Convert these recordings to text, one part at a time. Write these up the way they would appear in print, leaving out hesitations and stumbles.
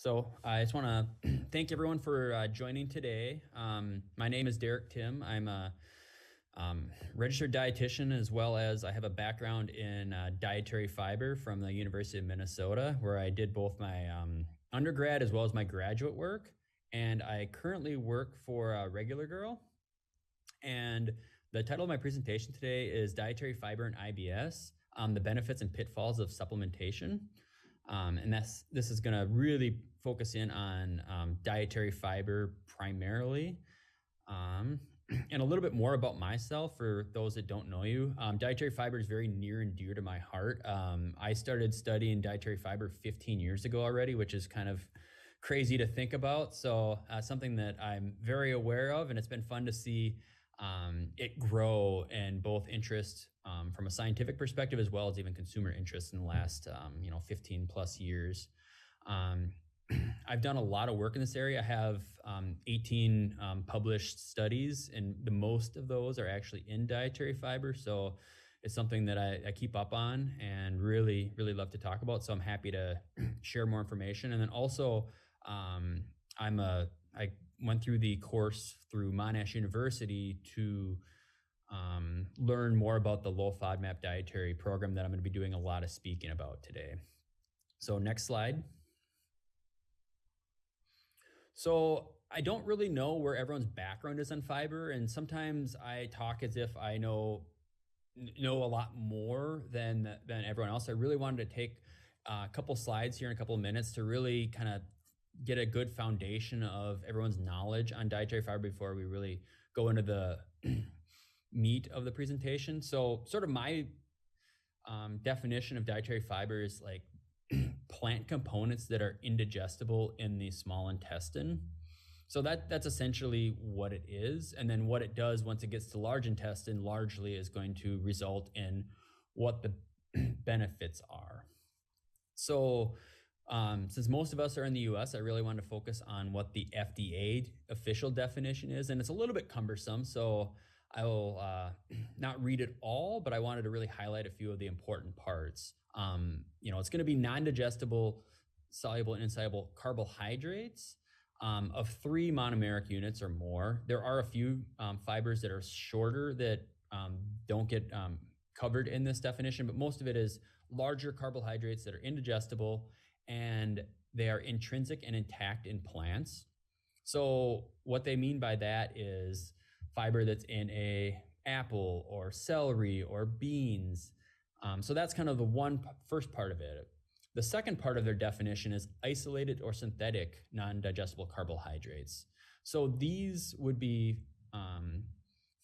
So I just want to thank everyone for joining today. My name is Derek Tim. I'm a registered dietitian, as well as I have a background in dietary fiber from the University of Minnesota, where I did both my undergrad as well as my graduate work. And I currently work for Regular Girl. And the title of my presentation today is Dietary Fiber and IBS, the benefits and pitfalls of supplementation. And this is going to really focus in on dietary fiber primarily, and a little bit more about myself for those that don't know you. Dietary fiber is very near and dear to my heart. I started studying dietary fiber 15 years ago already, which is kind of crazy to think about. So something that I'm very aware of, and it's been fun to see it grow in both interest from a scientific perspective, as well as even consumer interest in the last 15 plus years. I've done a lot of work in this area. I have 18 published studies, and the most of those are actually in dietary fiber. So it's something that I keep up on and really, really love to talk about. So I'm happy to share more information. And then also, I went through the course through Monash University to learn more about the low-FODMAP dietary program that I'm going to be doing a lot of speaking about today. So next slide. So I don't really know where everyone's background is on fiber, and sometimes I talk as if I know a lot more than everyone else. I really wanted to take a couple slides here in a couple of minutes to really kind of get a good foundation of everyone's knowledge on dietary fiber before we really go into the meat of the presentation. So sort of my definition of dietary fiber is like plant components that are indigestible in the small intestine. So that's essentially what it is. And then what it does once it gets to large intestine largely is going to result in what the benefits are. So since most of us are in the US, I really want to focus on what the FDA official definition is. And it's a little bit cumbersome, so I will not read it all, but I wanted to really highlight a few of the important parts. It's going to be non-digestible, soluble, and insoluble carbohydrates of 3 monomeric units or more. There are a few fibers that are shorter that don't get covered in this definition, but most of it is larger carbohydrates that are indigestible, and they are intrinsic and intact in plants. So what they mean by that is fiber that's in a apple or celery or beans. So that's kind of the first part of it. The second part of their definition is isolated or synthetic non-digestible carbohydrates. So these would be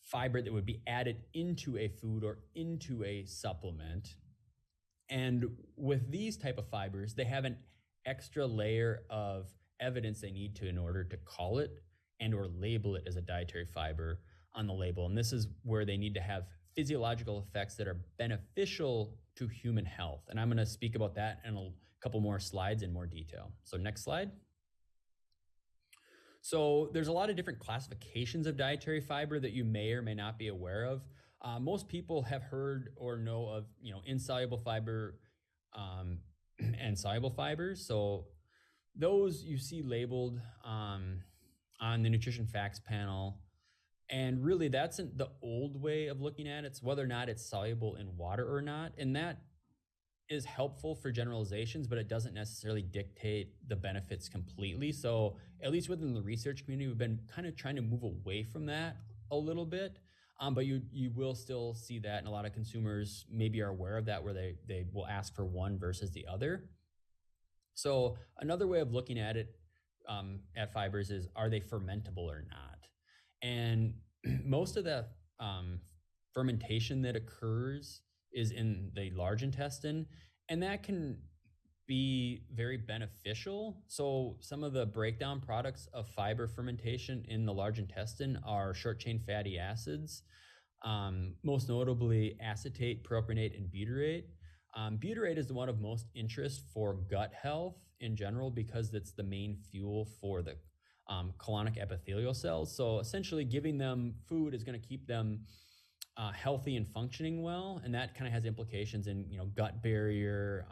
fiber that would be added into a food or into a supplement. And with these type of fibers, they have an extra layer of evidence they need to in order to call it and or label it as a dietary fiber on the label. And this is where they need to have physiological effects that are beneficial to human health. And I'm going to speak about that in a couple more slides in more detail. So next slide. So there's a lot of different classifications of dietary fiber that you may or may not be aware of. Most people have heard or know of, insoluble fiber and soluble fibers. So those you see labeled on the nutrition facts panel. And really that's the old way of looking at it. It's whether or not it's soluble in water or not. And that is helpful for generalizations, but it doesn't necessarily dictate the benefits completely. So at least within the research community, we've been kind of trying to move away from that a little bit. But you will still see that, and a lot of consumers maybe are aware of that, where they will ask for one versus the other. So another way of looking at it, at fibers, is are they fermentable or not? And most of the fermentation that occurs is in the large intestine, and that can be very beneficial. So some of the breakdown products of fiber fermentation in the large intestine are short chain fatty acids, most notably acetate, propionate, and butyrate. Butyrate is the one of most interest for gut health in general because it's the main fuel for the colonic epithelial cells. So essentially giving them food is going to keep them healthy and functioning well, and that kind of has implications in gut barrier,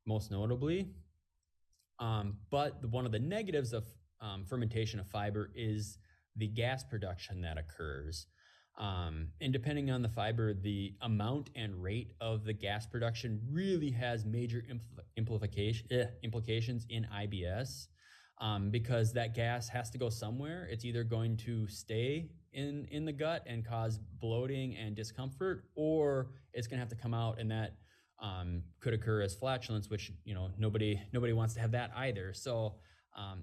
most notably. But one of the negatives of fermentation of fiber is the gas production that occurs. And depending on the fiber, the amount and rate of the gas production really has major implications in IBS, because that gas has to go somewhere. It's either going to stay in the gut and cause bloating and discomfort, or it's going to have to come out, and that could occur as flatulence, which nobody wants to have that either. So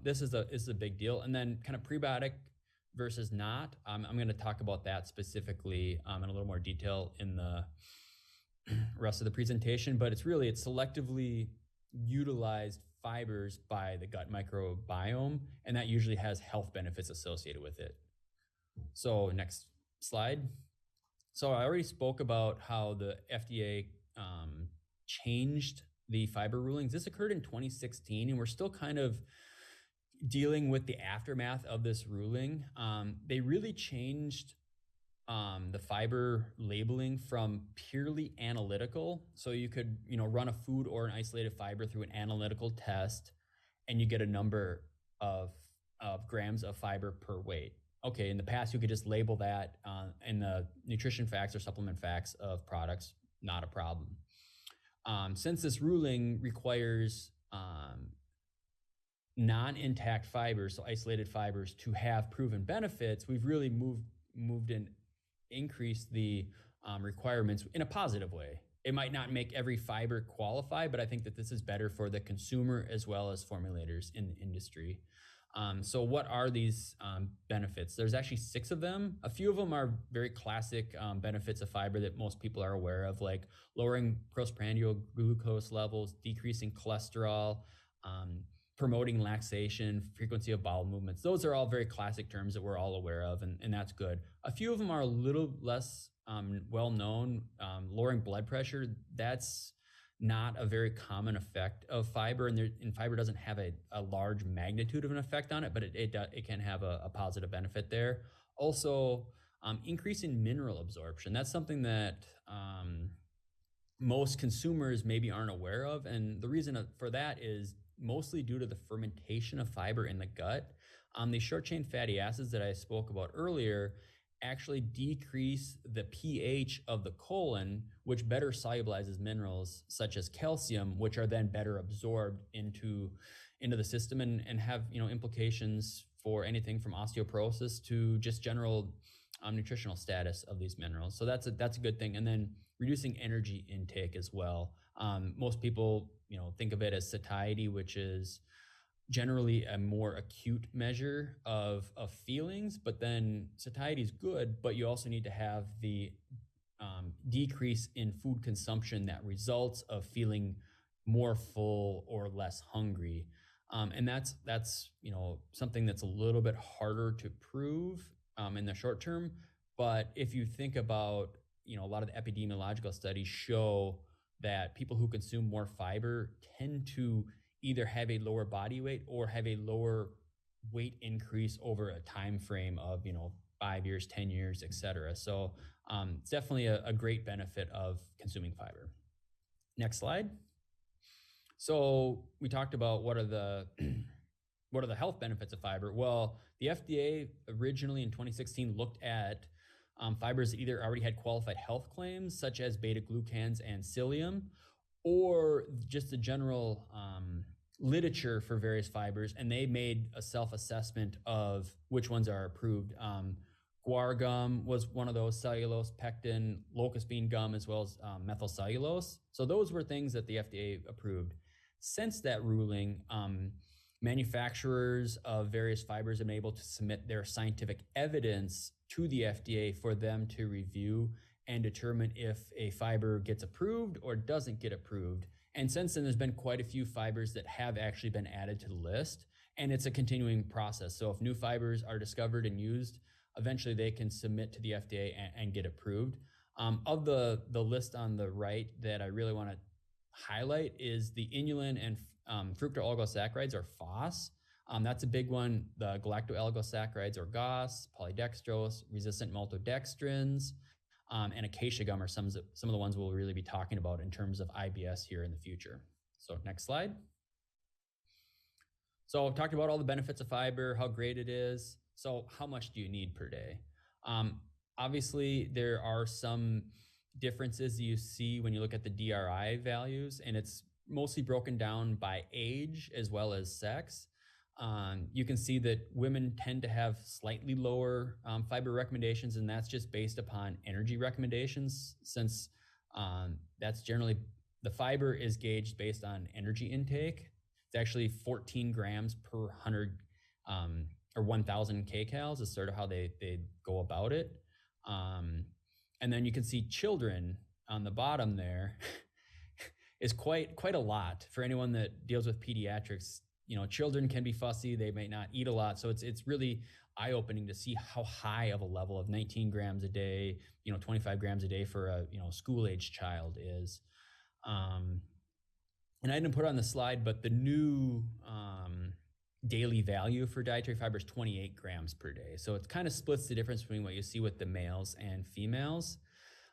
this is a big deal. And then kind of prebiotic versus not. I'm going to talk about that specifically in a little more detail in the rest of the presentation, but it's selectively utilized fibers by the gut microbiome, and that usually has health benefits associated with it. So next slide. So I already spoke about how the FDA changed the fiber rulings. This occurred in 2016, and we're still kind of dealing with the aftermath of this ruling. They really changed the fiber labeling from purely analytical. So you could, run a food or an isolated fiber through an analytical test, and you get a number of grams of fiber per weight. Okay, in the past, you could just label that in the nutrition facts or supplement facts of products, not a problem. Since this ruling requires non-intact fibers, so isolated fibers, to have proven benefits, we've really moved and increased the requirements in a positive way. It might not make every fiber qualify, but I think that this is better for the consumer as well as formulators in the industry. So what are these benefits? There's actually 6 of them. A few of them are very classic benefits of fiber that most people are aware of, like lowering postprandial glucose levels, decreasing cholesterol, promoting laxation, frequency of bowel movements. Those are all very classic terms that we're all aware of, and that's good. A few of them are a little less well known. Lowering blood pressure, that's not a very common effect of fiber, and fiber doesn't have a large magnitude of an effect on it, but it can have a positive benefit there. Also, increasing mineral absorption. That's something that most consumers maybe aren't aware of, and the reason for that is mostly due to the fermentation of fiber in the gut. These short-chain fatty acids that I spoke about earlier actually decrease the pH of the colon, which better solubilizes minerals such as calcium, which are then better absorbed into the system and have implications for anything from osteoporosis to just general nutritional status of these minerals. So that's a good thing. And then reducing energy intake as well. Most people think of it as satiety, which is generally a more acute measure of feelings, but then satiety is good, but you also need to have the decrease in food consumption that results of feeling more full or less hungry. And that's something that's a little bit harder to prove in the short term. But if you think about, a lot of the epidemiological studies show that people who consume more fiber tend to either have a lower body weight or have a lower weight increase over a time frame of 5 years, 10 years, etc. So it's definitely a great benefit of consuming fiber. Next slide. So we talked about what are the health benefits of fiber. Well, the FDA originally in 2016 looked at fibers that either already had qualified health claims, such as beta-glucans and psyllium, or just the general literature for various fibers, and they made a self-assessment of which ones are approved. Guar gum was one of those, cellulose, pectin, locust bean gum, as well as methyl cellulose. So those were things that the FDA approved. Since that ruling, manufacturers of various fibers have been able to submit their scientific evidence to the FDA for them to review and determine if a fiber gets approved or doesn't get approved. And since then, there's been quite a few fibers that have actually been added to the list, and it's a continuing process. So if new fibers are discovered and used, eventually they can submit to the FDA and get approved. Of the list on the right that I really want to highlight is the inulin and fructooligosaccharides, or FOS. That's a big one. The galacto-oligosaccharides, or GOS, polydextrose, resistant maltodextrins, and acacia gum are some of the ones we'll really be talking about in terms of IBS here in the future. So next slide. So I've talked about all the benefits of fiber, how great it is. So how much do you need per day? Obviously, there are some differences you see when you look at the DRI values, and it's mostly broken down by age as well as sex. You can see that women tend to have slightly lower fiber recommendations, and that's just based upon energy recommendations, since that's generally, the fiber is gauged based on energy intake. It's actually 14 grams per 100 or 1,000 kcals is sort of how they go about it. And then you can see children on the bottom there is quite a lot for anyone that deals with pediatrics. You know, children can be fussy, they may not eat a lot, so it's really eye-opening to see how high of a level of 19 grams a day, 25 grams a day for a school-age child is. And I didn't put it on the slide, but the new daily value for dietary fiber is 28 grams per day. So it kind of splits the difference between what you see with the males and females.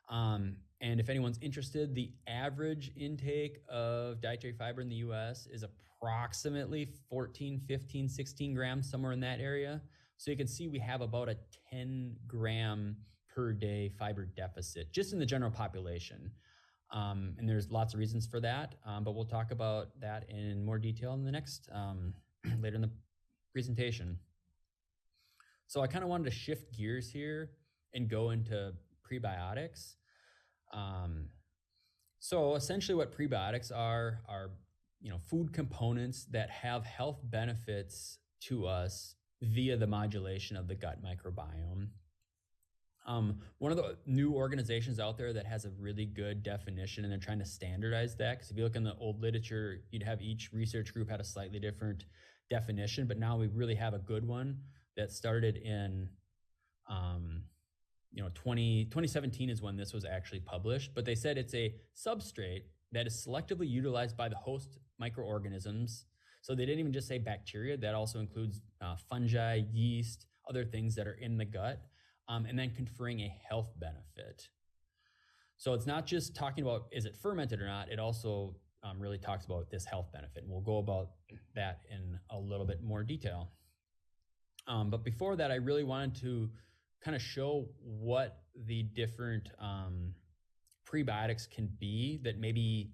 And if anyone's interested, the average intake of dietary fiber in the US is approximately 14, 15, 16 grams, somewhere in that area. So you can see we have about a 10 gram per day fiber deficit just in the general population. And there's lots of reasons for that, but we'll talk about that in more detail in the next, later in the presentation. So I kind of wanted to shift gears here and go into prebiotics. So essentially what prebiotics are food components that have health benefits to us via the modulation of the gut microbiome. One of the new organizations out there that has a really good definition, and they're trying to standardize that, because if you look in the old literature, you'd have each research group had a slightly different definition, but now we really have a good one that started in 2017 is when this was actually published, but they said it's a substrate that is selectively utilized by the host microorganisms. So they didn't even just say bacteria, that also includes fungi, yeast, other things that are in the gut, and then conferring a health benefit. So it's not just talking about is it fermented or not, it also really talks about this health benefit, and we'll go about that in a little bit more detail. But before that, I really wanted to kind of show what the different prebiotics can be that maybe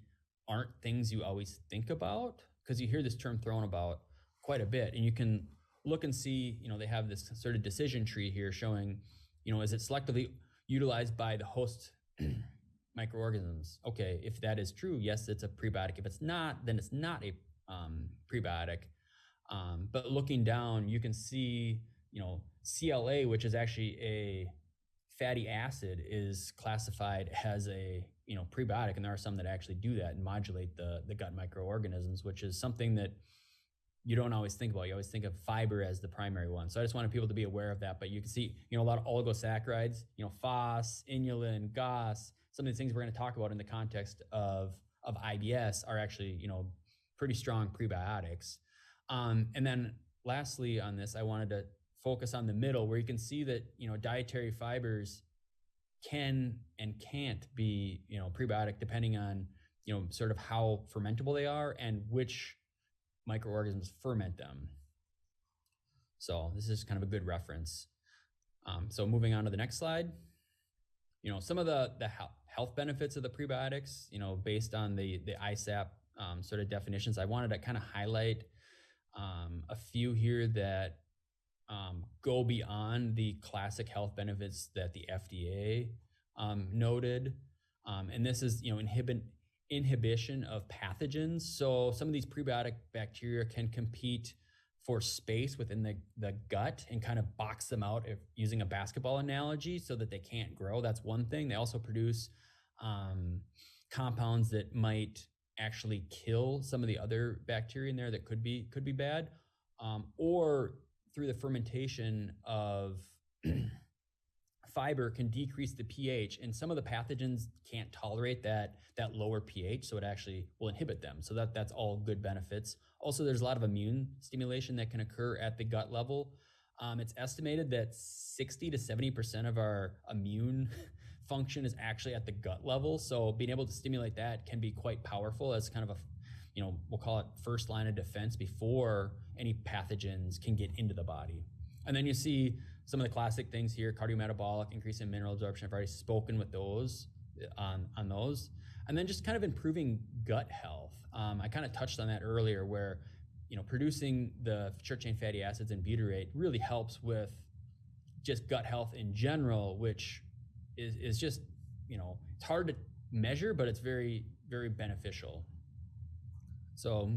aren't things you always think about, because you hear this term thrown about quite a bit, and you can look and see, they have this sort of decision tree here showing, is it selectively utilized by the host microorganisms? Okay, if that is true, yes, it's a prebiotic. If it's not, then it's not a prebiotic. But looking down, you can see, CLA, which is actually a fatty acid, is classified as a prebiotic, and there are some that actually do that and modulate the gut microorganisms, which is something that you don't always think about. You always think of fiber as the primary one. So I just wanted people to be aware of that. But you can see, a lot of oligosaccharides, FOS, inulin, GOS, some of these things we're going to talk about in the context of IBS are actually, pretty strong prebiotics. And then lastly on this, I wanted to focus on the middle, where you can see that, dietary fibers can and can't be, prebiotic depending on, sort of how fermentable they are and which microorganisms ferment them. So this is kind of a good reference. So moving on to the next slide, some of the health benefits of the prebiotics, based on the ISAP sort of definitions, I wanted to kind of highlight a few here that go beyond the classic health benefits that the FDA noted. And this is, inhibition of pathogens. So some of these prebiotic bacteria can compete for space within the gut and kind of box them out, if using a basketball analogy, so that they can't grow. That's one thing. They also produce compounds that might actually kill some of the other bacteria in there that could be bad, or through the fermentation of fiber can decrease the pH, and some of the pathogens can't tolerate that lower pH, so it actually will inhibit them. So that's all good benefits. Also, there's a lot of immune stimulation that can occur at the gut level. It's estimated that 60 to 70% of our immune function is actually at the gut level. So being able to stimulate that can be quite powerful as kind of we'll call it first line of defense before any pathogens can get into the body. And then you see some of the classic things here: cardiometabolic, increase in mineral absorption. I've already spoken with those on those. And then just kind of improving gut health. I kind of touched on that earlier, where producing the short chain fatty acids and butyrate really helps with just gut health in general, which is just, it's hard to measure, but it's very, very beneficial. So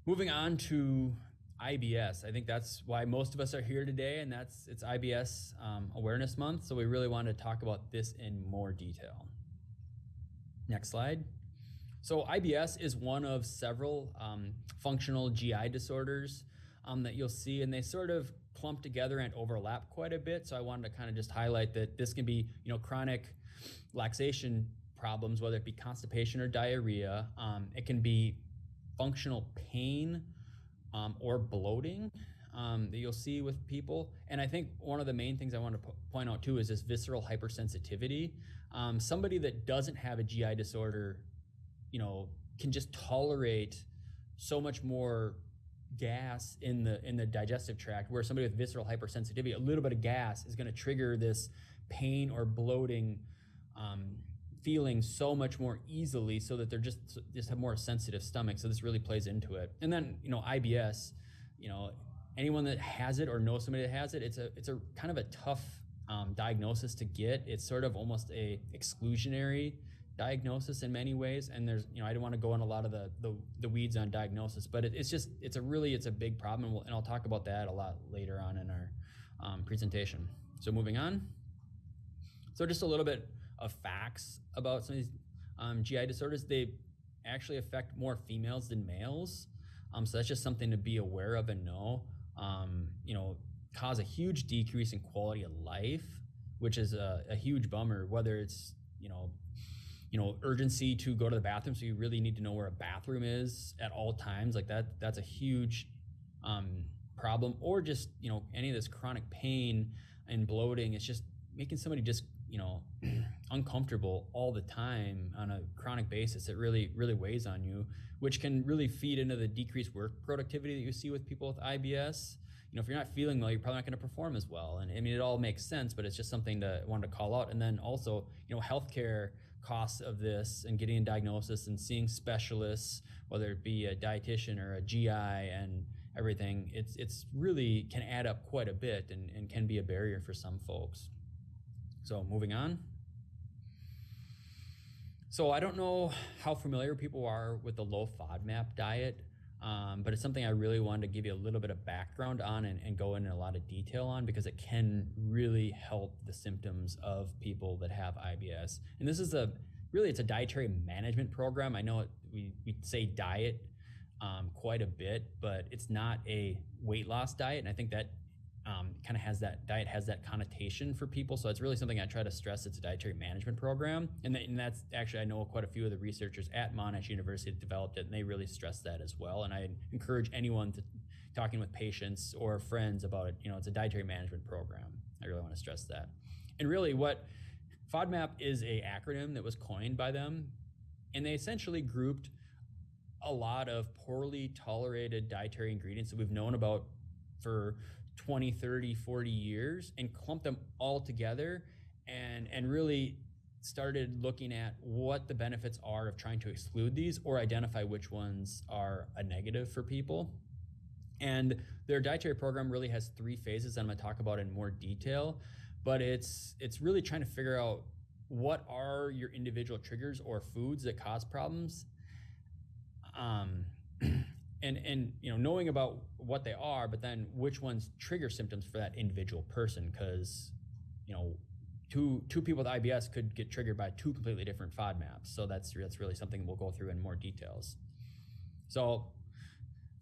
moving on to IBS, I think that's why most of us are here today, and it's IBS Awareness Month. So we really wanted to talk about this in more detail. Next slide. So IBS is one of several functional GI disorders that you'll see, and they sort of clump together and overlap quite a bit. So I wanted to kind of just highlight that this can be, chronic laxation problems, whether it be constipation or diarrhea. It can be functional pain or bloating that you'll see with people. And I think one of the main things I want to point out too is this visceral hypersensitivity. Somebody that doesn't have a GI disorder, can just tolerate so much more gas in the digestive tract, where somebody with visceral hypersensitivity, a little bit of gas is going to trigger this pain or bloating feeling so much more easily, so that they're just have more sensitive stomach. So this really plays into it. And then IBS, anyone that has it or knows somebody that has it, it's a kind of a tough diagnosis to get. It's sort of almost a exclusionary diagnosis in many ways, and there's I don't want to go in a lot of the weeds on diagnosis, but it's a big problem, and I'll talk about that a lot later on in our presentation. So moving on. So just a little bit of facts about some of these GI disorders. They actually affect more females than males, so that's just something to be aware of and know. Cause a huge decrease in quality of life, which is a huge bummer, whether it's urgency to go to the bathroom, so you really need to know where a bathroom is at all times, like that's a huge problem, or just any of this chronic pain and bloating. It's just making somebody just uncomfortable all the time on a chronic basis. It really weighs on you, which can really feed into the decreased work productivity that you see with people with IBS. If you're not feeling well, you're probably not going to perform as well. And I mean, it all makes sense, but it's just something to wanted to call out. And then also, healthcare costs of this and getting a diagnosis and seeing specialists, whether it be a dietitian or a GI and everything, it's really can add up quite a bit and can be a barrier for some folks. So moving on. So I don't know how familiar people are with the low FODMAP diet, but it's something I really wanted to give you a little bit of background on and go into a lot of detail on, because it can really help the symptoms of people that have IBS. And this is it's a dietary management program. I know we say diet quite a bit, but it's not a weight loss diet. And I think that kind of has that connotation for people. So it's really something I try to stress. It's a dietary management program. And that's actually, I know quite a few of the researchers at Monash University that developed it, and they really stress that as well. And I encourage anyone to talking with patients or friends about it. It's a dietary management program. I really want to stress that. And really what FODMAP is a acronym that was coined by them, and they essentially grouped a lot of poorly tolerated dietary ingredients that we've known about for 20, 30, 40 years and clumped them all together and really started looking at what the benefits are of trying to exclude these or identify which ones are a negative for people. And their dietary program really has 3 phases that I'm going to talk about in more detail, but it's really trying to figure out what are your individual triggers or foods that cause problems. And knowing about what they are, but then which ones trigger symptoms for that individual person, because two people with IBS could get triggered by 2 completely different FODMAPs. So that's really something we'll go through in more details. So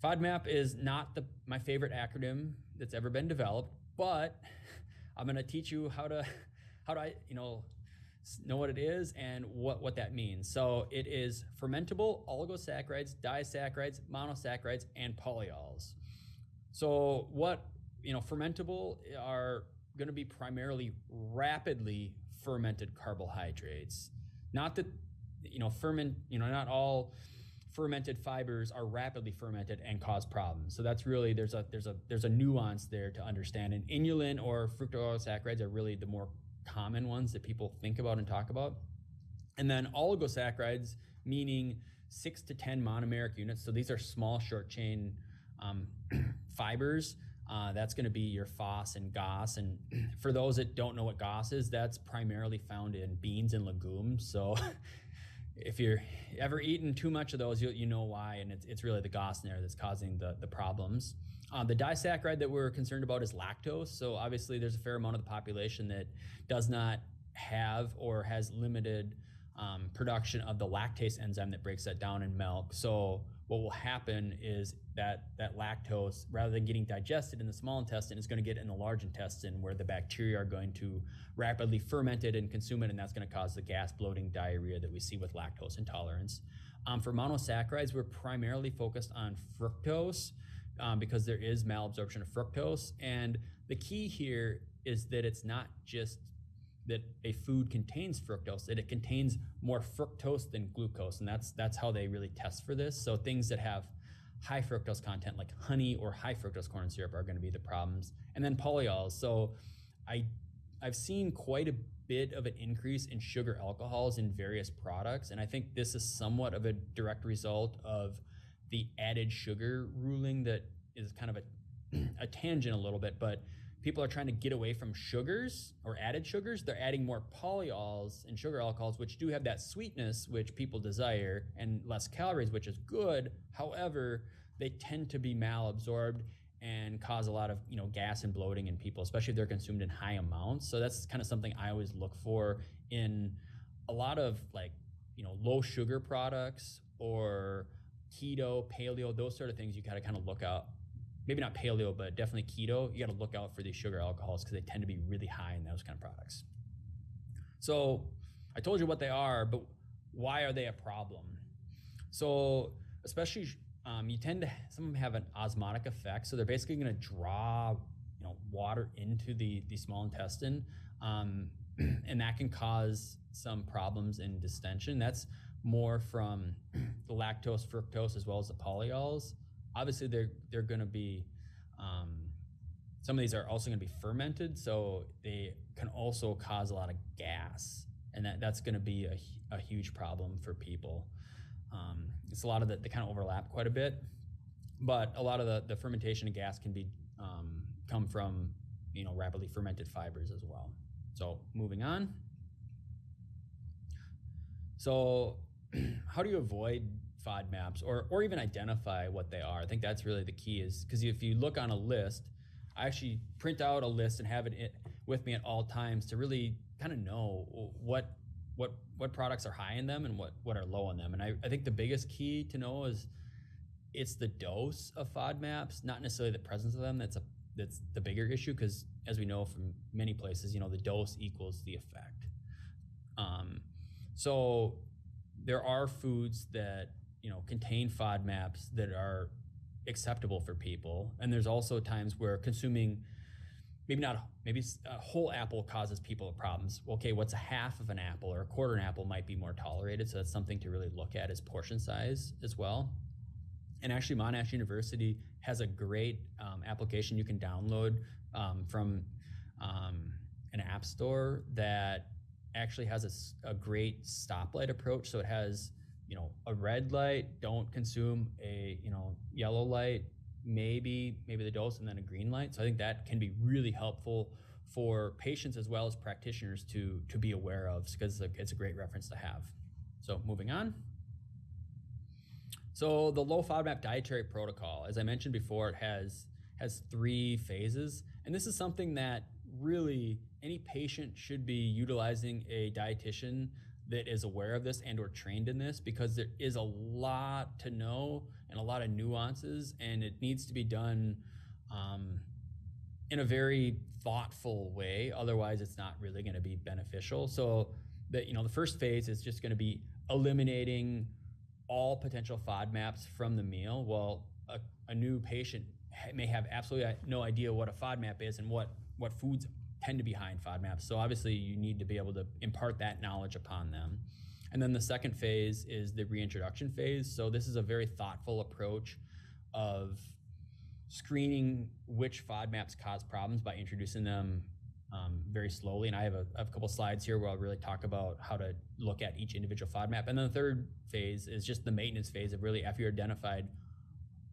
FODMAP is not my favorite acronym that's ever been developed, but I'm going to teach you how to know what it is and what that means. So it is fermentable oligosaccharides, disaccharides, monosaccharides, and polyols. So fermentable are going to be primarily rapidly fermented carbohydrates. Not that not all fermented fibers are rapidly fermented and cause problems. So that's really, there's a nuance there to understand. And inulin or fructooligosaccharides are really the more common ones that people think about and talk about. And then oligosaccharides, meaning 6 to 10 monomeric units. So these are small short chain fibers. That's going to be your FOS and GOS. And for those that don't know what GOS is, that's primarily found in beans and legumes. So if you're ever eaten too much of those, you know why, and it's really the GOS in there that's causing the problems. The disaccharide that we're concerned about is lactose. So obviously there's a fair amount of the population that does not have or has limited production of the lactase enzyme that breaks that down in milk. So what will happen is that lactose, rather than getting digested in the small intestine, is going to get in the large intestine, where the bacteria are going to rapidly ferment it and consume it, and that's going to cause the gas, bloating, diarrhea that we see with lactose intolerance. For monosaccharides, we're primarily focused on fructose because there is malabsorption of fructose, and the key here is that it's not just that a food contains fructose, that it contains more fructose than glucose, and that's how they really test for this. So things that have high fructose content like honey or high fructose corn syrup are going to be the problems. And then polyols. So I've seen quite a bit of an increase in sugar alcohols in various products, and I think this is somewhat of a direct result of the added sugar ruling that is kind of a tangent a little bit, but people are trying to get away from sugars or added sugars. They're adding more polyols and sugar alcohols, which do have that sweetness, which people desire, and less calories, which is good. However, they tend to be malabsorbed and cause a lot of gas and bloating in people, especially if they're consumed in high amounts. So that's kind of something I always look for in a lot of low sugar products or keto, paleo, those sort of things. You gotta kind of look out. Maybe not paleo, but definitely keto. You got to look out for these sugar alcohols because they tend to be really high in those kind of products. So I told you what they are, but why are they a problem? So especially some of them have an osmotic effect. So they're basically going to draw water into the small intestine, and that can cause some problems in distension. That's more from the lactose, fructose, as well as the polyols. Obviously, they're going to be, some of these are also going to be fermented, so they can also cause a lot of gas, and that's going to be a huge problem for people. It's a lot of they kind of overlap quite a bit, but a lot of the fermentation and gas can be come from rapidly fermented fibers as well. So moving on. So how do you avoid FODMAPs or even identify what they are? I think that's really the key, is because if you look on a list, I actually print out a list and have it with me at all times to really kind of know what products are high in them and what are low in them. And I think the biggest key to know is it's the dose of FODMAPs, not necessarily the presence of them. That's the bigger issue, because as we know from many places, the dose equals the effect. So there are foods that contain FODMAPs that are acceptable for people, and there's also times where consuming maybe a whole apple causes people problems. Okay, what's a half of an apple or a quarter an apple might be more tolerated, so that's something to really look at, is portion size as well. And actually, Monash University has a great application you can download from an app store that actually has a great stoplight approach. So it has a red light, don't consume, a yellow light, maybe the dose, and then a green light. So I think that can be really helpful for patients as well as practitioners to be aware of, because it's a great reference to have. So moving on. So the low FODMAP dietary protocol, as I mentioned before, it has 3 phases, and this is something that really any patient should be utilizing a dietitian that is aware of this and or trained in this, because there is a lot to know and a lot of nuances, and it needs to be done in a very thoughtful way. Otherwise, it's not really going to be beneficial. So the first phase is just going to be eliminating all potential FODMAPs from the meal. Well, a new patient may have absolutely no idea what a FODMAP is and what foods tend to be high in FODMAPs. So obviously you need to be able to impart that knowledge upon them. And then the second phase is the reintroduction phase. So this is a very thoughtful approach of screening which FODMAPs cause problems by introducing them very slowly. And I have a couple slides here where I'll really talk about how to look at each individual FODMAP. And then the third phase is just the maintenance phase of really, after you identified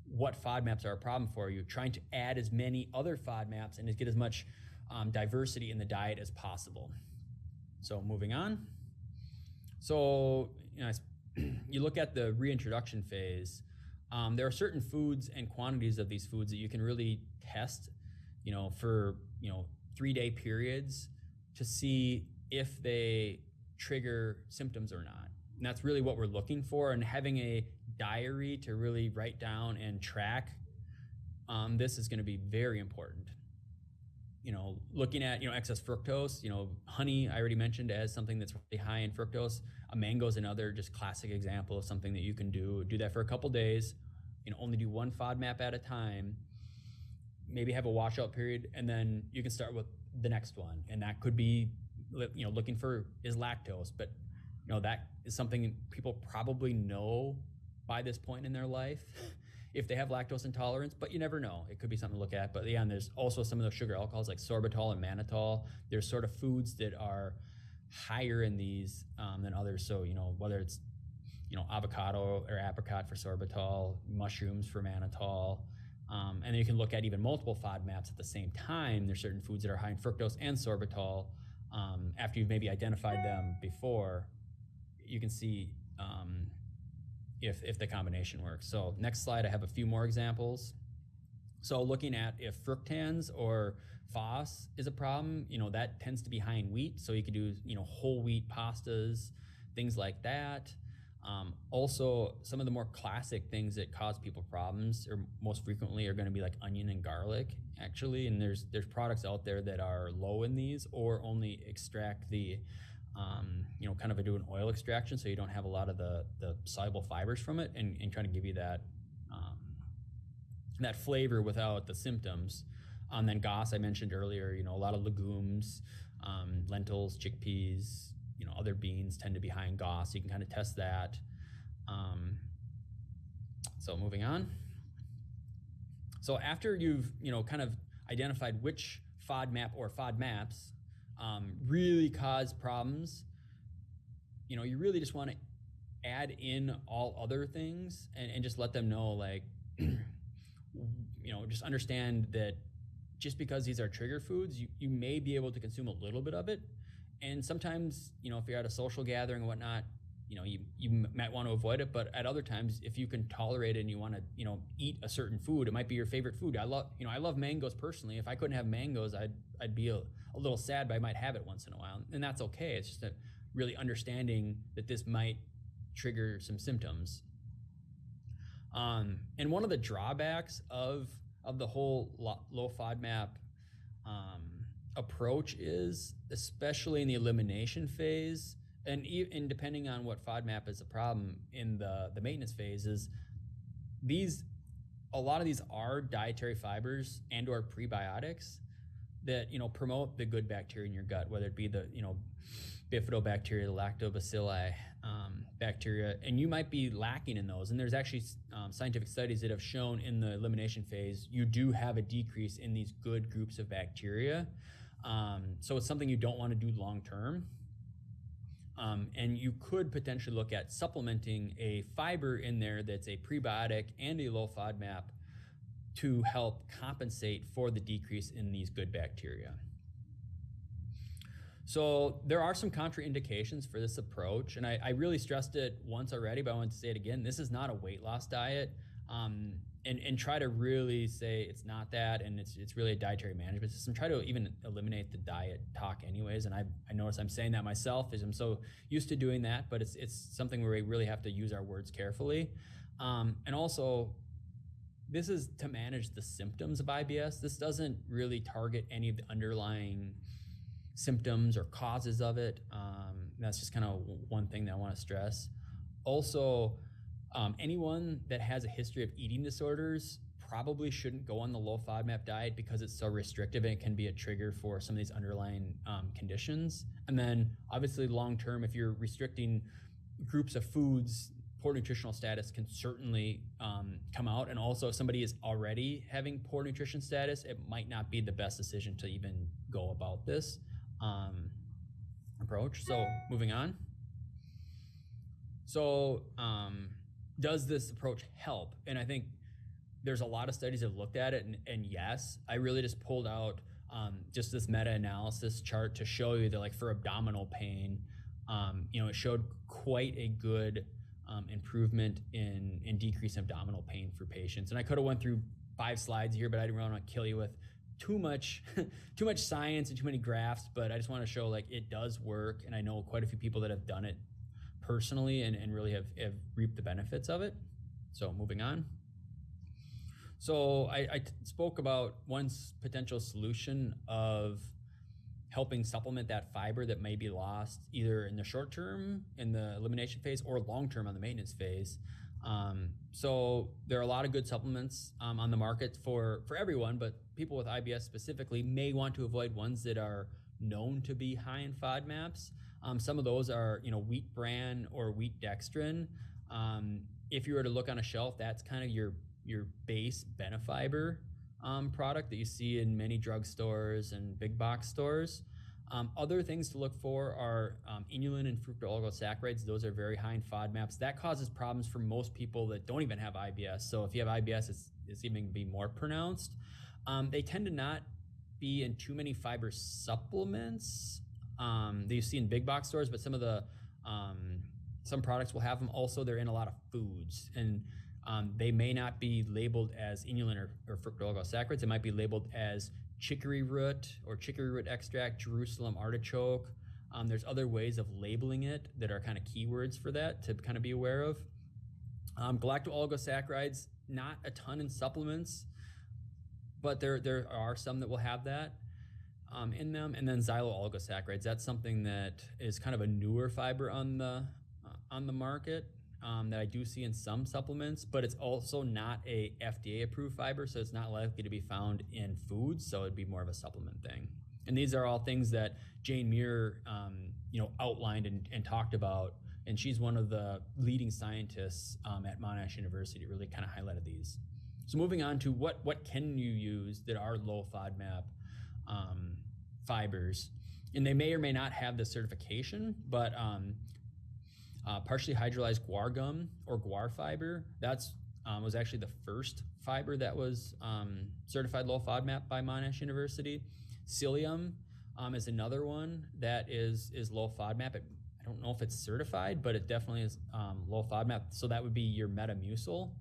what FODMAPs are a problem for you, trying to add as many other FODMAPs and get as much diversity in the diet as possible. So moving on. So you look at the reintroduction phase. There are certain foods and quantities of these foods that you can really test, for 3-day periods to see if they trigger symptoms or not. And that's really what we're looking for. And having a diary to really write down and track this is going to be very important. Looking at excess fructose, honey I already mentioned as something that's really high in fructose. A mango is another just classic example of something that you can do that for a couple days. Only do one FODMAP at a time. Maybe have a washout period, and then you can start with the next one, and that could be looking for is lactose, but that is something people probably know by this point in their life if they have lactose intolerance, but you never know. It could be something to look at. But yeah, and there's also some of those sugar alcohols like sorbitol and mannitol. There's sort of foods that are higher in these than others. So whether it's avocado or apricot for sorbitol, mushrooms for mannitol. And then you can look at even multiple FODMAPs at the same time. There's certain foods that are high in fructose and sorbitol. After you've maybe identified them before, you can see if the combination works. So next slide, I have a few more examples. So looking at if fructans or FOS is a problem, that tends to be high in wheat. So you could do, whole wheat pastas, things like that. Also, some of the more classic things that cause people problems, or most frequently, are going to be like onion and garlic, actually. And there's products out there that are low in these, or only extract the, kind of do an oil extraction, so you don't have a lot of the soluble fibers from it, and trying to give you that that flavor without the symptoms. Then GOS, I mentioned earlier, a lot of legumes, lentils, chickpeas, other beans tend to be high in GOS. You can kind of test that. So moving on. So after you've, kind of identified which FODMAP or FODMAPs really cause problems, you really just want to add in all other things and just let them know, like, just understand that just because these are trigger foods, you may be able to consume a little bit of it. And sometimes, if you're at a social gathering and whatnot, you might want to avoid it. But at other times, if you can tolerate it and you want to, eat a certain food, it might be your favorite food. I love mangoes personally. If I couldn't have mangoes, I'd be a little sad, but I might have it once in a while. And that's okay. It's just really understanding that this might trigger some symptoms. And one of the drawbacks of the whole low FODMAP approach is, especially in the elimination phase, and depending on what FODMAP is a problem in the maintenance phase, is a lot of these are dietary fibers and or prebiotics that promote the good bacteria in your gut, whether it be the bifidobacteria, the lactobacilli bacteria, and you might be lacking in those. And there's actually scientific studies that have shown in the elimination phase you do have a decrease in these good groups of bacteria. So it's something you don't want to do long term. And you could potentially look at supplementing a fiber in there that's a prebiotic and a low FODMAP to help compensate for the decrease in these good bacteria. So there are some contraindications for this approach, and I really stressed it once already, but I want to say it again. This is not a weight loss diet, and try to really say it's not that, and it's really a dietary management system. Try to even eliminate the diet talk anyways, and I notice I'm saying that myself, as I'm so used to doing that, but it's something where we really have to use our words carefully. And also, this is to manage the symptoms of IBS. This doesn't really target any of the underlying symptoms or causes of it. That's just kind of one thing that I want to stress. Also, anyone that has a history of eating disorders probably shouldn't go on the low FODMAP diet because it's so restrictive and it can be a trigger for some of these underlying conditions. And then obviously long term, if you're restricting groups of foods, poor nutritional status can certainly come out. And also, if somebody is already having poor nutrition status, it might not be the best decision to even go about this approach. So moving on. So does this approach help? And I think there's a lot of studies that have looked at it, and yes, I really just pulled out just this meta-analysis chart to show you that, like, for abdominal pain, it showed quite a good improvement in decreased abdominal pain for patients. And I could have went through 5 slides here, but I didn't really want to kill you with too much science and too many graphs, but I just want to show, like, it does work. And I know quite a few people that have done it personally and really have reaped the benefits of it. So moving on. So I spoke about one potential solution of helping supplement that fiber that may be lost either in the short term in the elimination phase or long term on the maintenance phase. So there are a lot of good supplements on the market for everyone, but people with IBS specifically may want to avoid ones that are known to be high in FODMAPs. Some of those are, wheat bran or wheat dextrin. If you were to look on a shelf, that's kind of your base Benefiber product that you see in many drugstores and big box stores. Other things to look for are inulin and fructooligosaccharides. Those are very high in FODMAPs. That causes problems for most people that don't even have IBS. So if you have IBS, it's even be more pronounced. They tend to not be in too many fiber supplements that you see in big box stores, but some of the some products will have them. Also, they're in a lot of foods, and they may not be labeled as inulin or fructooligosaccharides. They might be labeled as chicory root or chicory root extract, Jerusalem artichoke. There's other ways of labeling it that are kind of keywords for that to kind of be aware of. Galacto-oligosaccharides, not a ton in supplements, but there are some that will have that in them. And then xylo-oligosaccharides, that's something that is kind of a newer fiber on the market. That I do see in some supplements, but it's also not a FDA-approved fiber, so it's not likely to be found in foods, so it'd be more of a supplement thing. And these are all things that Jane Muir, outlined and talked about, and she's one of the leading scientists at Monash University, really kind of highlighted these. So moving on to what can you use that are low FODMAP fibers, and they may or may not have the certification, but partially hydrolyzed guar gum or guar fiber. That's was actually the first fiber that was certified low FODMAP by Monash University. Psyllium is another one that is low FODMAP. I don't know if it's certified, but it definitely is low FODMAP. So that would be your Metamucil.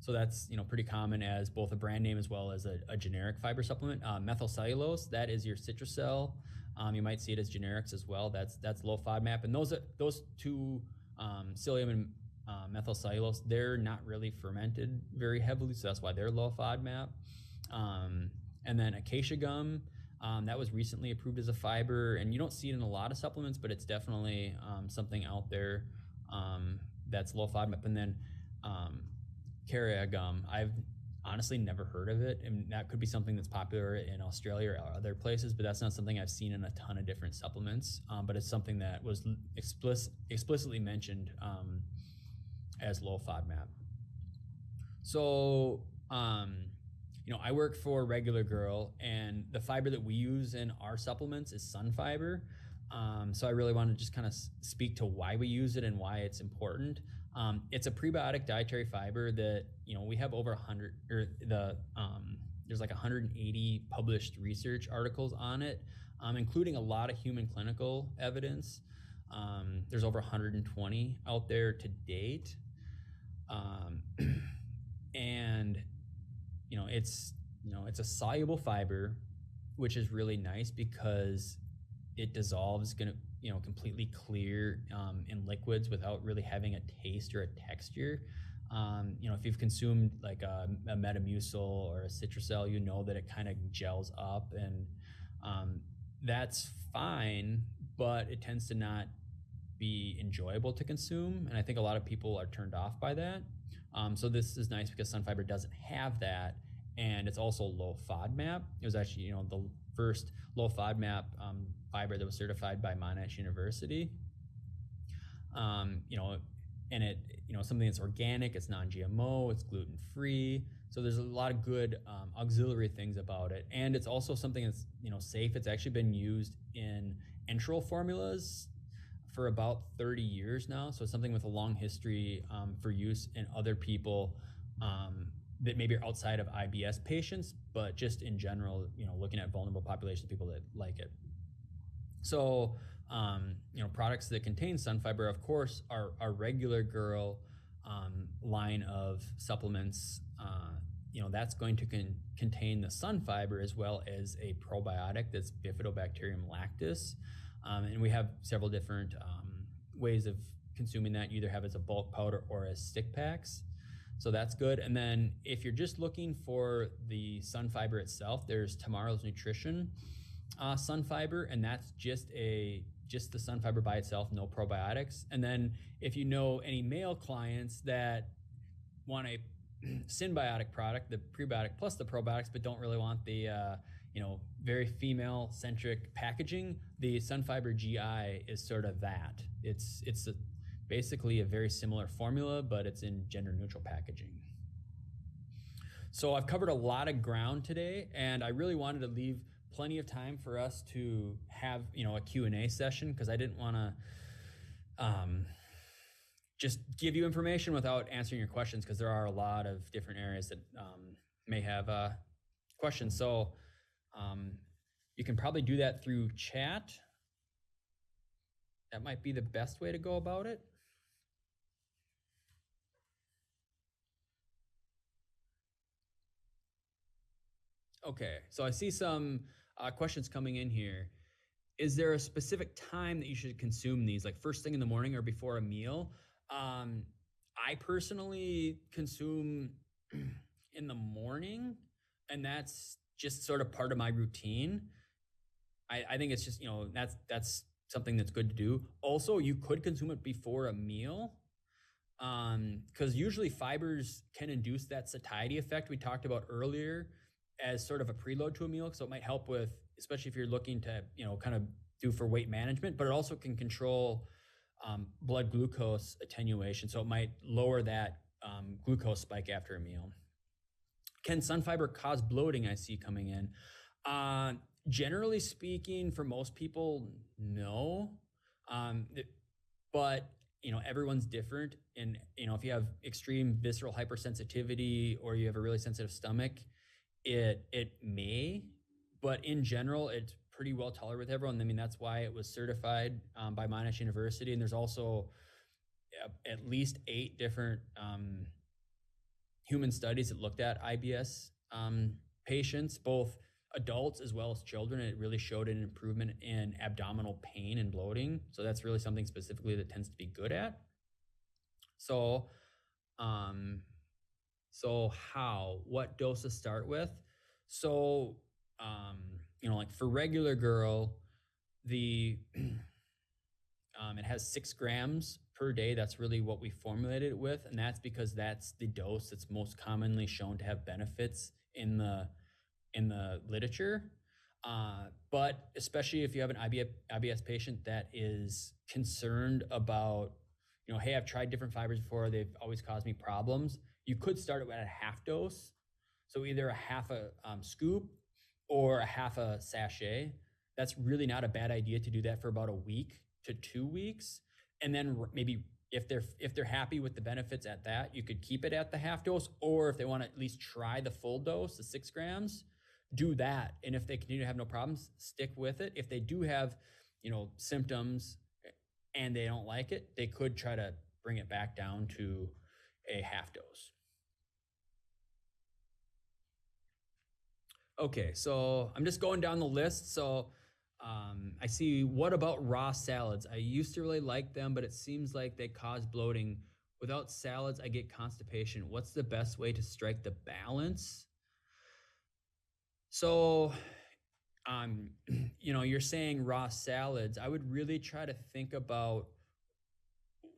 So that's pretty common as both a brand name as well as a generic fiber supplement. Methylcellulose, that is your Citracel. You might see it as generics as well. That's low FODMAP, and those two, psyllium and methylcellulose, they're not really fermented very heavily, so that's why they're low FODMAP. And then acacia gum, that was recently approved as a fiber, and you don't see it in a lot of supplements, but it's definitely something out there that's low FODMAP. And then carrot gum, I've honestly never heard of it, and that could be something that's popular in Australia or other places, but that's not something I've seen in a ton of different supplements, but it's something that was explicitly mentioned as low FODMAP. So I work for Regular Girl, and the fiber that we use in our supplements is Sunfiber. So I really want to just kind of speak to why we use it and why it's important. It's a prebiotic dietary fiber that, we have over 100, there's like 180 published research articles on it, including a lot of human clinical evidence. There's over 120 out there to date. And, it's a soluble fiber, which is really nice because it dissolves completely clear in liquids without really having a taste or a texture. If you've consumed like a Metamucil or a Citracel, you know that it kind of gels up, and that's fine, but it tends to not be enjoyable to consume, and I think a lot of people are turned off by that. So this is nice because Sunfiber doesn't have that, and it's also low FODMAP. It was actually the first low FODMAP fiber that was certified by Monash University. You know, and it, you know, something that's organic, it's non-GMO, it's gluten-free. So there's a lot of good auxiliary things about it. And it's also something that's, you know, safe. It's actually been used in enteral formulas for about 30 years now. So it's something with a long history for use in other people that maybe are outside of IBS patients, but just in general, you know, looking at vulnerable populations of people that like it. So, you know, products that contain Sunfiber, of course, are our regular girl line of supplements. You know, that's going to contain the Sunfiber as well as a probiotic that's Bifidobacterium lactis. And we have several different ways of consuming that. You either have it as a bulk powder or as stick packs. So that's good. And then if you're just looking for the Sunfiber itself, there's Tomorrow's Nutrition Sunfiber, and that's just the Sunfiber by itself, no probiotics. And then if you know any male clients that want a symbiotic product, the prebiotic plus the probiotics, but don't really want the you know, very female-centric packaging, the Sunfiber GI is sort of that. It's basically a very similar formula, but it's in gender-neutral packaging. So I've covered a lot of ground today, and I really wanted to leave plenty of time for us to have, you know, a Q&A session, because I didn't want to just give you information without answering your questions, because there are a lot of different areas that may have questions. So you can probably do that through chat. That might be the best way to go about it. Okay, so I see some questions coming in here. Is there a specific time that you should consume these, like first thing in the morning or before a meal? I personally consume in the morning, and that's just sort of part of my routine. I think it's just, you know, that's something that's good to do. Also, you could consume it before a meal, because usually fibers can induce that satiety effect we talked about earlier as sort of a preload to a meal. So it might help with, especially if you're looking to, you know, kind of do for weight management, but it also can control blood glucose attenuation. So it might lower that glucose spike after a meal. Can Sunfiber cause bloating? I see coming in. Generally speaking, for most people, no. But, you know, everyone's different. And, you know, if you have extreme visceral hypersensitivity or you have a really sensitive stomach, it may, but in general, it's pretty well tolerated with everyone. I mean, that's why it was certified by Monash University. And there's also at least 8 different human studies that looked at IBS patients, both adults as well as children. It really showed an improvement in abdominal pain and bloating. So that's really something specifically that tends to be good at. So, what dose to start with? So, you know, like for regular girl, it has 6 grams per day. That's really what we formulated it with. And that's because that's the dose that's most commonly shown to have benefits in the literature. But especially if you have an IBS patient that is concerned about, you know, hey, I've tried different fibers before, they've always caused me problems, you could start it at a half dose. So either a half a scoop or a half a sachet. That's really not a bad idea to do that for about a week to 2 weeks. And then maybe if they're happy with the benefits at that, you could keep it at the half dose, or if they want to at least try the full dose, the 6 grams, do that. And if they continue to have no problems, stick with it. If they do have, you know, symptoms and they don't like it, they could try to bring it back down to a half dose. Okay, so I'm just going down the list. So I see, what about raw salads? I used to really like them, but it seems like they cause bloating. Without salads, I get constipation. What's the best way to strike the balance? So, you know, you're saying raw salads. I would really try to think about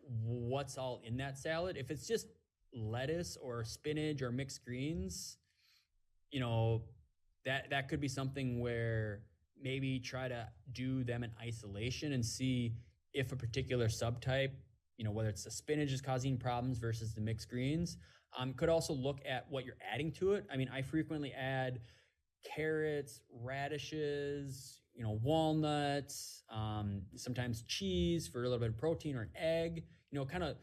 what's all in that salad. If it's just lettuce or spinach or mixed greens, you know, that could be something where maybe try to do them in isolation and see if a particular subtype whether it's the spinach is causing problems versus the mixed greens. Could also look at what you're adding to it. I mean, I frequently add carrots, radishes, walnuts, sometimes cheese for a little bit of protein, or an egg, kind of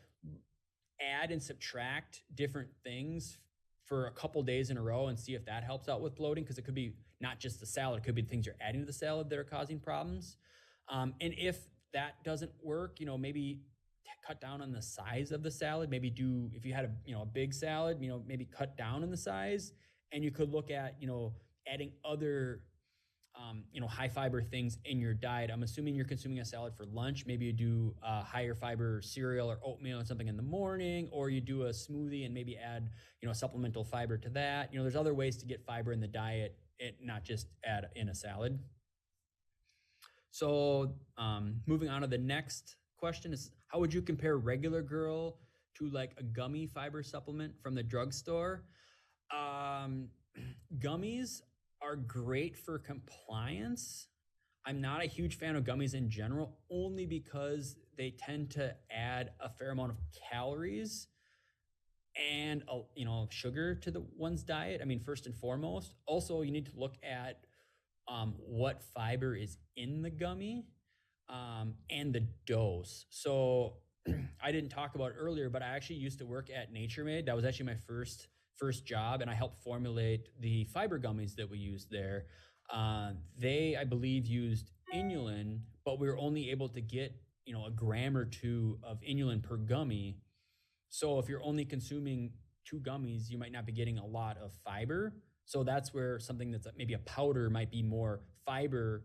add and subtract different things for a couple days in a row and see if that helps out with bloating, because it could be not just the salad, it could be the things you're adding to the salad that are causing problems. And if that doesn't work, maybe cut down on the size of the salad. Maybe if you had a big salad, maybe cut down on the size. And you could look at, adding other high fiber things in your diet. I'm assuming you're consuming a salad for lunch. Maybe you do a higher fiber cereal or oatmeal or something in the morning, or you do a smoothie and maybe add, supplemental fiber to that. There's other ways to get fiber in the diet, not just add in a salad. So moving on to the next question is, how would you compare regular Girl to like a gummy fiber supplement from the drugstore? Gummies are great for compliance. I'm not a huge fan of gummies in general, only because they tend to add a fair amount of calories and sugar to one's diet. I mean, first and foremost. Also, you need to look at what fiber is in the gummy and the dose. So I didn't talk about it earlier, but I actually used to work at Nature Made. That was actually my first job, and I helped formulate the fiber gummies that we used there. They, I believe, used inulin, but we were only able to get a gram or two of inulin per gummy. So if you're only consuming 2 gummies, you might not be getting a lot of fiber. So that's where something that's maybe a powder might be more fiber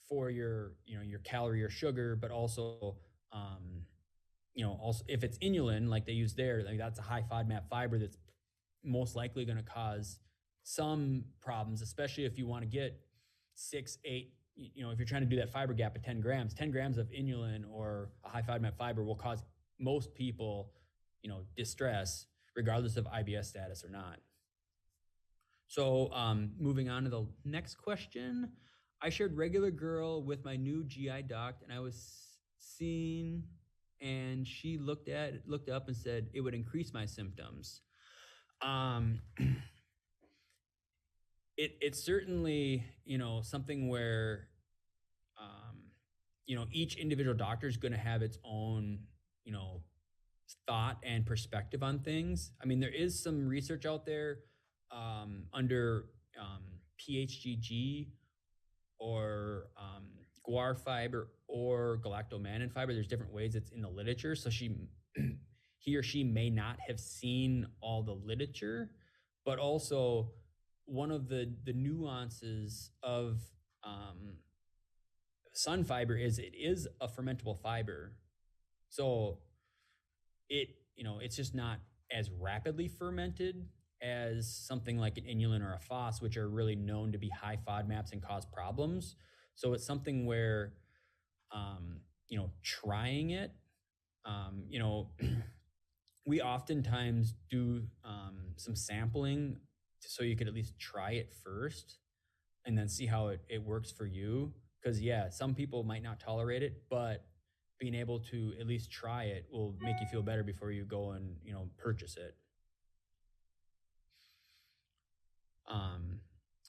for your calorie or sugar, but also also if it's inulin like they use there, like that's a high FODMAP fiber that's most likely going to cause some problems, especially if you want to get 6, 8, if you're trying to do that fiber gap at 10 grams of inulin or a high FODMAP fiber will cause most people, distress, regardless of IBS status or not. So moving on to the next question. I shared regular Girl with my new GI doc, and I was seen, and she looked up and said it would increase my symptoms. It's certainly, something where, each individual doctor is going to have its own, thought and perspective on things. I mean, there is some research out there under PHGG or guar fiber or galactomannan fiber. There's different ways it's in the literature. So he or she may not have seen all the literature, but also one of the nuances of Sunfiber is it is a fermentable fiber. So it's just not as rapidly fermented as something like an inulin or a FOS, which are really known to be high FODMAPs and cause problems. So it's something where, trying it, we oftentimes do some sampling so you could at least try it first and then see how it works for you. Because some people might not tolerate it, but being able to at least try it will make you feel better before you go and purchase it.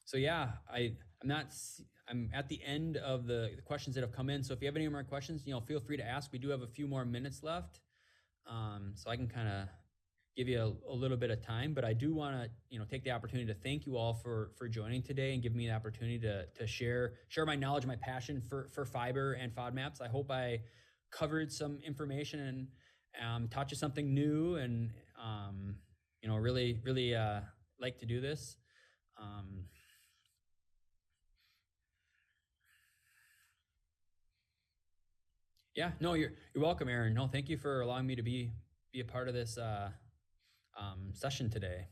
So I'm at the end of the questions that have come in. So if you have any more questions, feel free to ask. We do have a few more minutes left. So I can kind of give you a little bit of time, but I do want to, take the opportunity to thank you all for joining today and give me the opportunity to share my knowledge, my passion for fiber and FODMAPs. I hope I covered some information and taught you something new, and really like to do this. No, you're welcome, Aaron. No, thank you for allowing me to be a part of this session today.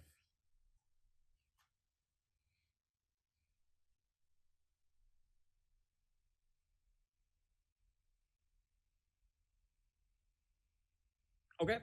Okay.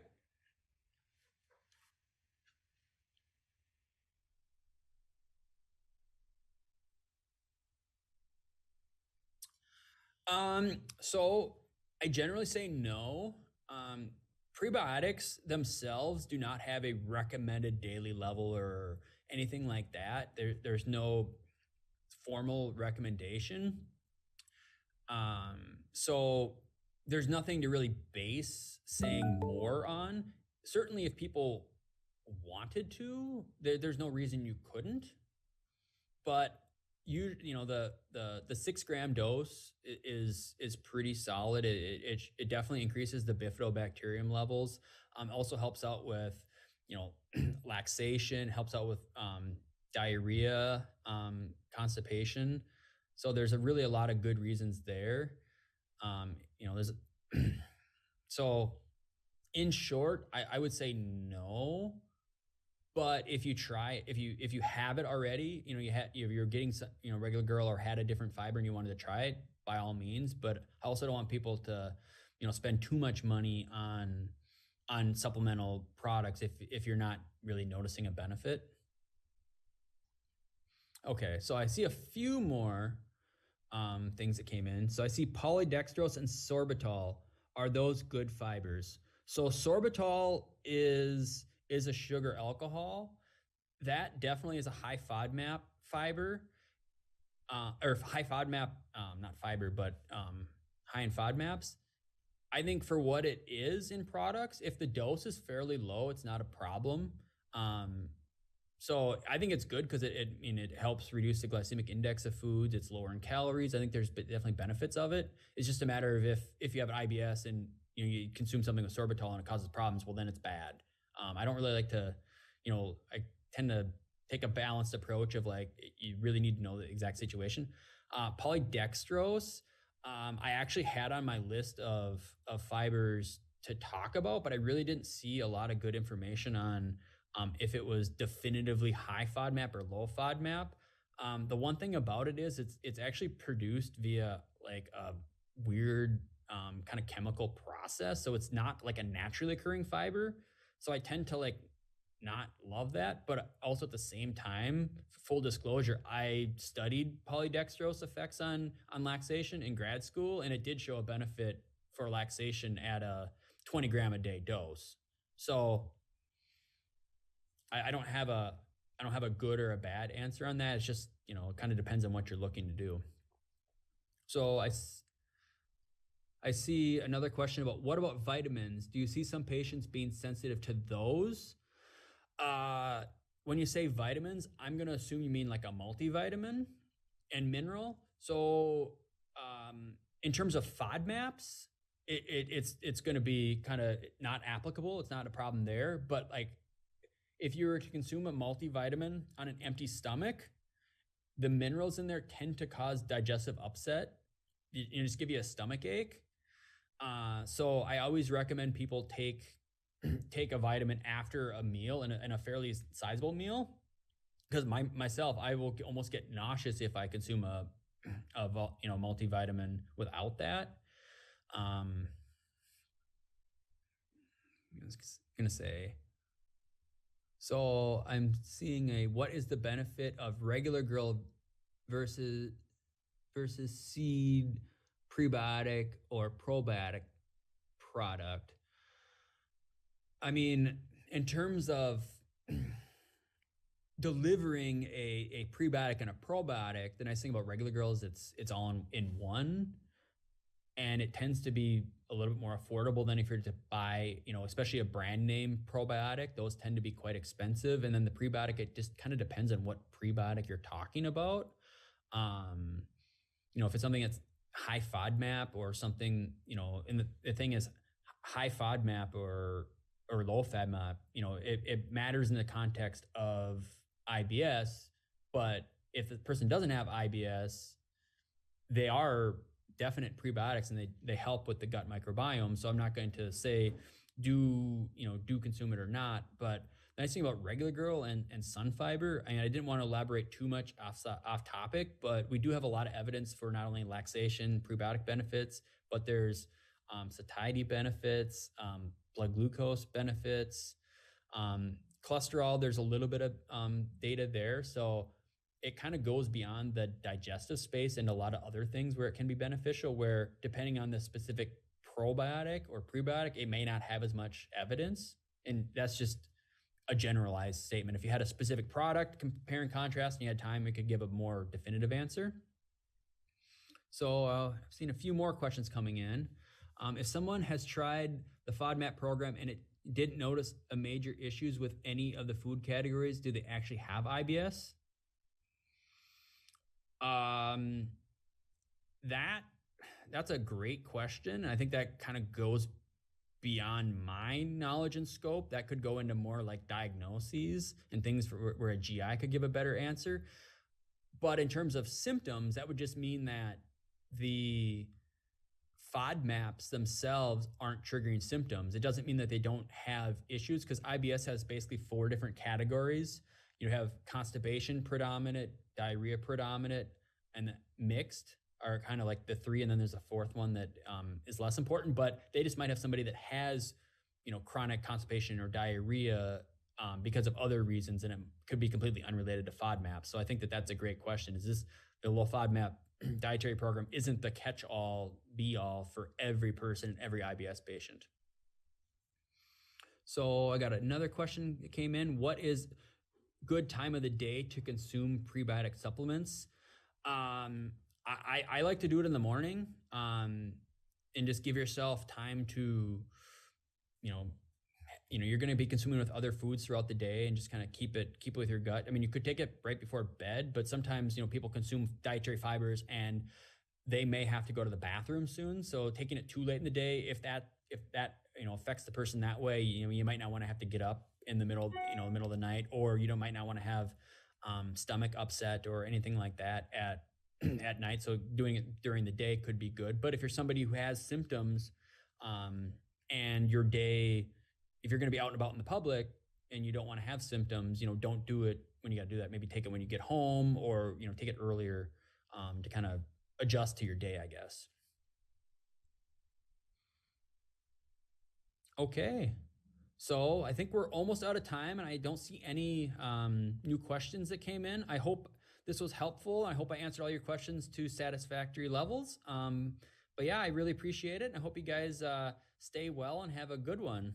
So I generally say no. Um, Prebiotics themselves do not have a recommended daily level or anything like that. There's no formal recommendation. So there's nothing to really base saying more on. Certainly, if people wanted to, there's no reason you couldn't. But the 6 gram dose is pretty solid. It definitely increases the bifidobacterium levels. Also helps out with laxation, helps out with diarrhea, constipation. So there's really a lot of good reasons there. There's so in short, I would say no. But if you have it already, if you're getting regular girl or had a different fiber and you wanted to try it, by all means. But I also don't want people to spend too much money on supplemental products if you're not really noticing a benefit. Okay, so I see a few more things that came in. So I see polydextrose and sorbitol. Are those good fibers? So sorbitol is a sugar alcohol. That definitely is a high FODMAP fiber, or high FODMAP, not fiber, but high in FODMAPs. I think for what it is in products, if the dose is fairly low, it's not a problem. So I think it's good because it helps reduce the glycemic index of foods. It's lower in calories. I think there's definitely benefits of it. It's just a matter of if you have an IBS and you consume something with sorbitol and it causes problems, well, then it's bad. I don't really like to, I tend to take a balanced approach of you really need to know the exact situation. Polydextrose, I actually had on my list of fibers to talk about, but I really didn't see a lot of good information on if it was definitively high FODMAP or low FODMAP. The one thing about it is it's actually produced via a weird kind of chemical process. So it's not like a naturally occurring fiber. So I tend to not love that, but also at the same time, full disclosure, I studied polydextrose effects on laxation in grad school, and it did show a benefit for laxation at a 20 gram a day dose. So I don't have a good or a bad answer on that. It's just, it kind of depends on what you're looking to do. So I see another question about what about vitamins? Do you see some patients being sensitive to those? When you say vitamins, I'm going to assume you mean like a multivitamin and mineral. So in terms of FODMAPs, it's going to be kind of not applicable. It's not a problem there. But if you were to consume a multivitamin on an empty stomach, the minerals in there tend to cause digestive upset. Just give you a stomach ache. So I always recommend people take a vitamin after a meal and a fairly sizable meal, because myself, I will almost get nauseous if I consume a multivitamin without that. I was gonna say. So I'm seeing what is the benefit of regular girl versus seed prebiotic or probiotic product? I mean, in terms of delivering a prebiotic and a probiotic, the nice thing about regular girls, it's all in one, and it tends to be a little bit more affordable than if you're to buy, especially a brand name probiotic. Those tend to be quite expensive. And then the prebiotic, it just kind of depends on what prebiotic you're talking about. If it's something that's high FODMAP or something, and the thing is high FODMAP or low FODMAP, it matters in the context of IBS. But if the person doesn't have IBS, they are definite prebiotics and they help with the gut microbiome. So I'm not going to say do consume it or not. But the nice thing about regular girl and Sunfiber, I didn't want to elaborate too much off topic, but we do have a lot of evidence for not only laxation, prebiotic benefits, but there's satiety benefits, blood glucose benefits, cholesterol. There's a little bit of data there. So it kind of goes beyond the digestive space and a lot of other things where it can be beneficial, where depending on the specific probiotic or prebiotic, it may not have as much evidence. And that's just a generalized statement. If you had a specific product, compare and contrast, and you had time, it could give a more definitive answer. So I've seen a few more questions coming in. If someone has tried the FODMAP program and it didn't notice a major issues with any of the food categories, do they actually have IBS? That's a great question. I think that kind of goes beyond my knowledge and scope. That could go into more like diagnoses and things where a GI could give a better answer. But in terms of symptoms, that would just mean that the FODMAPs themselves aren't triggering symptoms. It doesn't mean that they don't have issues, because IBS has basically 4 different categories. You have constipation predominant, diarrhea predominant, and mixed are kind of like the 3, and then there's a 4th one that is less important, but they just might have somebody that has, chronic constipation or diarrhea because of other reasons, and it could be completely unrelated to FODMAP. So I think that that's a great question. Is this the low FODMAP dietary program isn't the catch-all, be-all for every person and every IBS patient? So I got another question that came in. What is good time of the day to consume prebiotic supplements? I like to do it in the morning, and just give yourself time to, you're going to be consuming with other foods throughout the day, and just kind of keep it with your gut. I mean, you could take it right before bed, but sometimes, people consume dietary fibers and they may have to go to the bathroom soon. So taking it too late in the day, if that affects the person that way, you might not want to have to get up in the middle of the night, or might not want to have stomach upset or anything like that at night. So doing it during the day could be good. But if you're somebody who has symptoms, and your day, if you're going to be out and about in the public and you don't want to have symptoms, don't do it when you got to do that. Maybe take it when you get home, or take it earlier, to kind of adjust to your day, I guess. Okay. So I think we're almost out of time, and I don't see any new questions that came in. I hope this was helpful. I hope I answered all your questions to satisfactory levels. But yeah, I really appreciate it. I hope you guys stay well and have a good one.